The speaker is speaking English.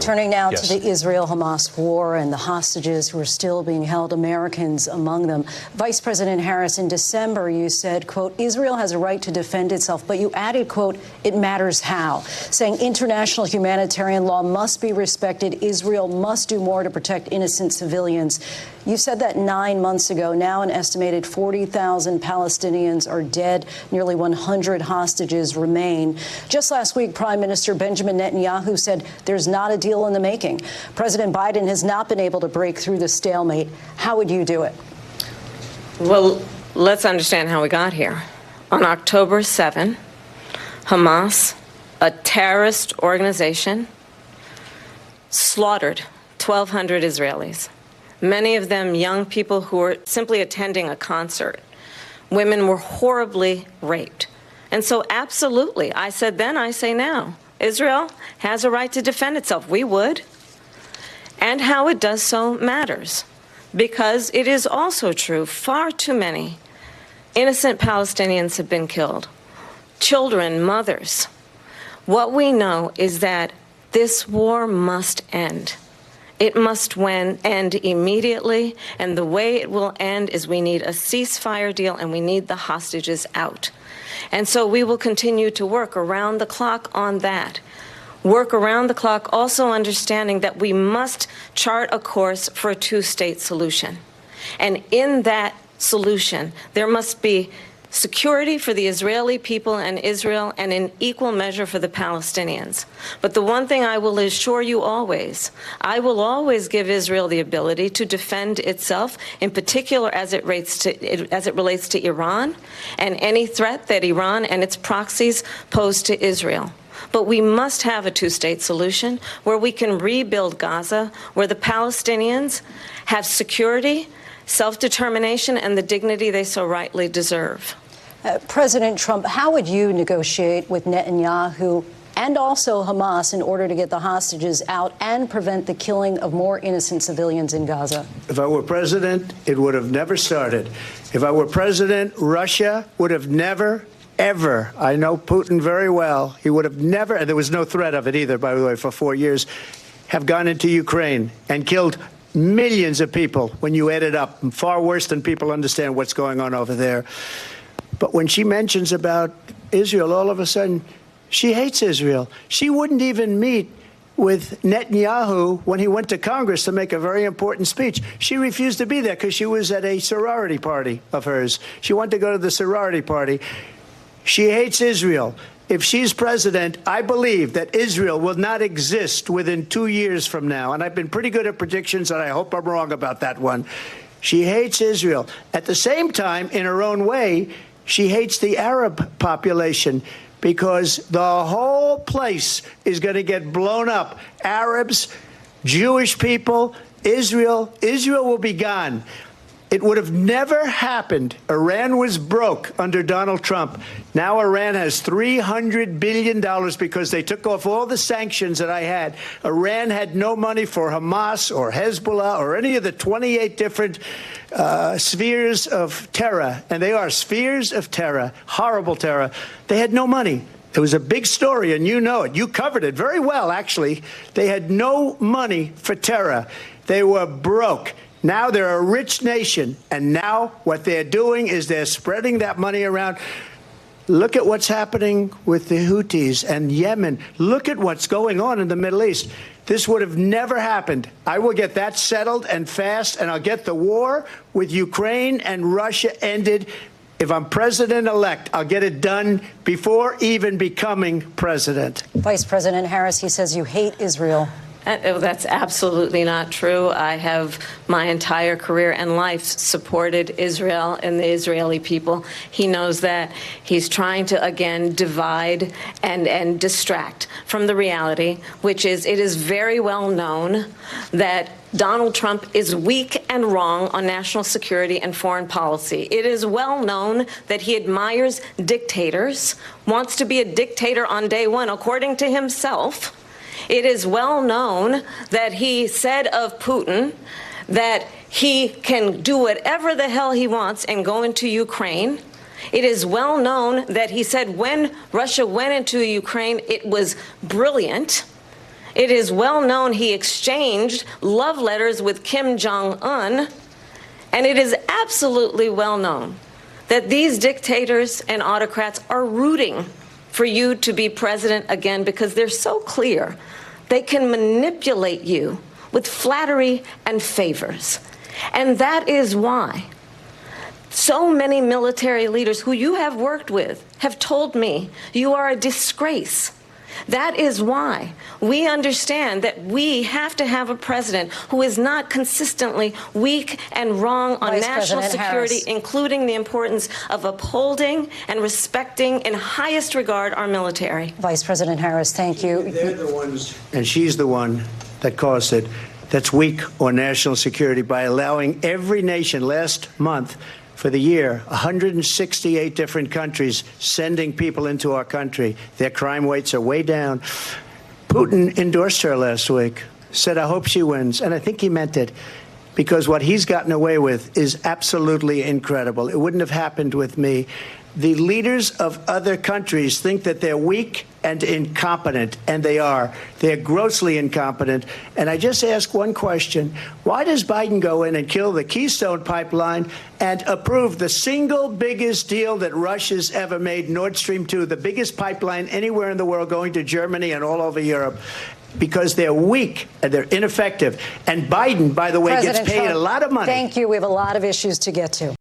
Turning now to the Israel-Hamas war and the hostages who are still being held, Americans among them. Vice President Harris, in December, you said, quote, Israel has a right to defend itself, but you added, quote, it matters how, saying international humanitarian law must be respected. Israel must do more to protect innocent civilians. You said that 9 months ago. Now an estimated 40,000 Palestinians are dead. Nearly 100 hostages remain. Just last week, Prime Minister Benjamin Netanyahu said there's not a deal in the making. President Biden has not been able to break through the stalemate. How would you do it? Well, let's understand how we got here. On October 7, Hamas, a terrorist organization, slaughtered 1,200 Israelis. Many of them young people who were simply attending a concert. Women were horribly raped. And so absolutely, I said then, I say now, Israel has a right to defend itself. We would. And how it does so matters. Because it is also true, far too many innocent Palestinians have been killed. Children, mothers. What we know is that this war must end. It must end immediately, and the way it will end is we need a ceasefire deal and we need the hostages out. And so we will continue to work around the clock on that. Work around the clock, also understanding that we must chart a course for a two-state solution. And in that solution, there must be security for the Israeli people and Israel, and in equal measure for the Palestinians. But the one thing I will assure you always, I will always give Israel the ability to defend itself, in particular as it relates to Iran and any threat that Iran and its proxies pose to Israel. But we must have a two-state solution where we can rebuild Gaza, where the Palestinians have security, self-determination, and the dignity they so rightly deserve. President Trump, how would you negotiate with Netanyahu and also Hamas in order to get the hostages out and prevent the killing of more innocent civilians in Gaza? If I were president, it would have never started. If I were president, Russia would have never, ever, I know Putin very well, he would have never, and there was no threat of it either, by the way, for 4 years, have gone into Ukraine and killed millions of people when you add it up, far worse than people understand what's going on over there. But when she mentions about Israel, all of a sudden, she hates Israel. She wouldn't even meet with Netanyahu when he went to Congress to make a very important speech. She refused to be there because she was at a sorority party of hers. She wanted to go to the sorority party. She hates Israel. If she's president, I believe that Israel will not exist within 2 years from now. And I've been pretty good at predictions, and I hope I'm wrong about that one. She hates Israel. At the same time, in her own way, she hates the Arab population because the whole place is going to get blown up. Arabs, Jewish people, Israel will be gone. It would have never happened. Iran was broke under Donald Trump. Now Iran has $300 billion because they took off all the sanctions that I had. Iran had no money for Hamas or Hezbollah or any of the 28 different spheres of terror. And they are spheres of terror, horrible terror. They had no money. It was a big story, and you know it. You covered it very well, actually. They had no money for terror. They were broke. Now they're a rich nation, and now what they're doing is they're spreading that money around. Look at what's happening with the Houthis and Yemen. Look at what's going on in the Middle East. This would have never happened. I will get that settled and fast, and I'll get the war with Ukraine and Russia ended. If I'm president-elect, I'll get it done before even becoming president. Vice President Harris, he says you hate Israel. That's absolutely not true. I have my entire career and life supported Israel and the Israeli people. He knows that. He's trying to, again, divide and distract from the reality, which is it is very well known that Donald Trump is weak and wrong on national security and foreign policy. It is well known that he admires dictators, wants to be a dictator on day one, according to himself. It is well known that he said of Putin that he can do whatever the hell he wants and go into Ukraine. It is well known that he said when Russia went into Ukraine, it was brilliant. It is well known he exchanged love letters with Kim Jong-un, and it is absolutely well known that these dictators and autocrats are rooting for you to be president again because they're so clear they can manipulate you with flattery and favors. And that is why so many military leaders who you have worked with have told me you are a disgrace. That is why we understand that we have to have a president who is not consistently weak and wrong on national security, including the importance of upholding and respecting in highest regard our military. Vice President Harris, thank you. They're the ones, and she's the one that caused it, that's weak on national security by allowing every nation last month for the year, 168 different countries sending people into our country. Their crime rates are way down. Putin endorsed her last week, said, I hope she wins. And I think he meant it, because what he's gotten away with is absolutely incredible. It wouldn't have happened with me. The leaders of other countries think that they're weak and incompetent, and they are. They're grossly incompetent. And I just ask one question. Why does Biden go in and kill the Keystone Pipeline and approve the single biggest deal that Russia's ever made, Nord Stream 2, the biggest pipeline anywhere in the world going to Germany and all over Europe? Because they're weak and they're ineffective. And Biden, by the way, gets paid a lot of money. Thank you. We have a lot of issues to get to.